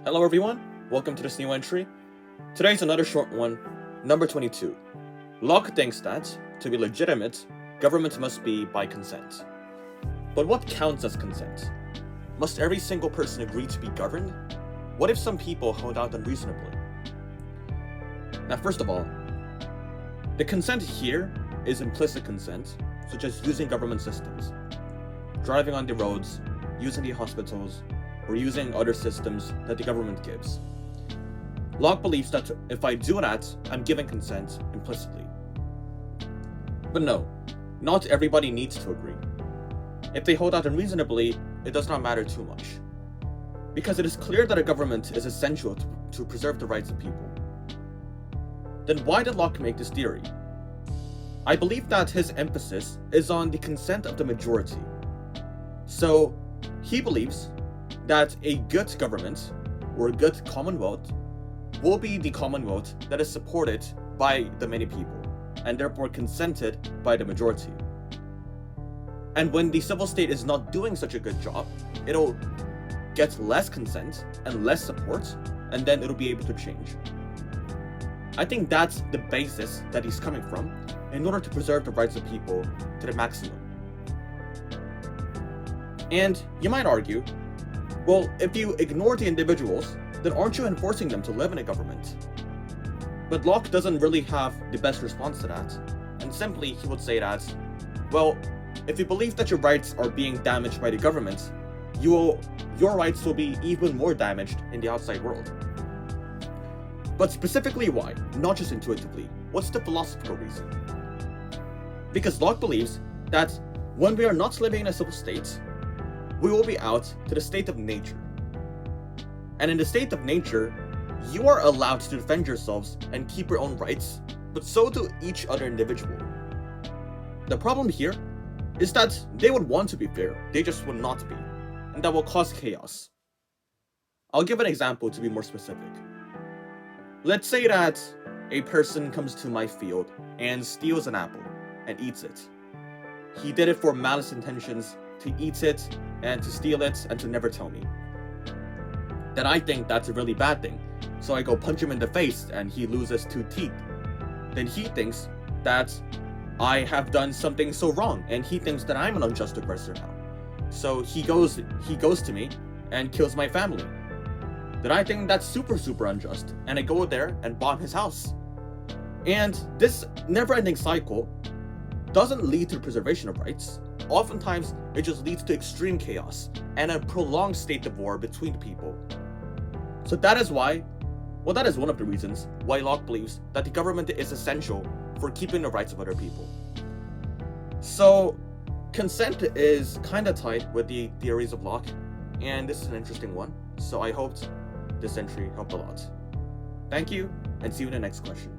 Hello everyone, welcome to this new entry. Today's another short one, number 22. Locke thinks that, to be legitimate, government must be by consent. But what counts as consent? Must every single person agree to be governed? What if some people hold out unreasonably? Now first of all, the consent here is implicit consent, such as using government systems, driving on the roads, using the hospitals, or using other systems that the government gives. Locke believes that if I do that, I'm giving consent implicitly. But no, not everybody needs to agree. If they hold out unreasonably, it does not matter too much. Because it is clear that a government is essential to preserve the rights of people. Then why did Locke make this theory? I believe that his emphasis is on the consent of the majority. So, he believes that a good government, or a good commonwealth, will be the commonwealth that is supported by the many people, and therefore consented by the majority. And when the civil state is not doing such a good job, it'll get less consent and less support, and then it'll be able to change. I think that's the basis that he's coming from in order to preserve the rights of people to the maximum. And you might argue, well, if you ignore the individuals, then aren't you enforcing them to live in a government? But Locke doesn't really have the best response to that, and simply he would say that, well, if you believe that your rights are being damaged by the government, your rights will be even more damaged in the outside world. But specifically why? Not just intuitively. What's the philosophical reason? Because Locke believes that when we are not living in a civil state, we will be out to the state of nature. And in the state of nature, you are allowed to defend yourselves and keep your own rights, but so do each other individual. The problem here is that they would want to be fair, they just would not be, and that will cause chaos. I'll give an example to be more specific. Let's say that a person comes to my field and steals an apple and eats it. He did it for malice intentions, to eat it and to steal it and to never tell me. Then I think that's a really bad thing, so I go punch him in the face and he loses 2 teeth. Then he thinks that I have done something so wrong, and he thinks that I'm an unjust aggressor now. So he goes to me and kills my family. Then I think that's super unjust, and I go there and bomb his house. And this never-ending cycle doesn't lead to the preservation of rights. Oftentimes, it just leads to extreme chaos and a prolonged state of war between people. So that is one of the reasons why Locke believes that the government is essential for keeping the rights of other people. So, consent is kind of tied with the theories of Locke, and this is an interesting one, so I hoped this entry helped a lot. Thank you, and see you in the next question.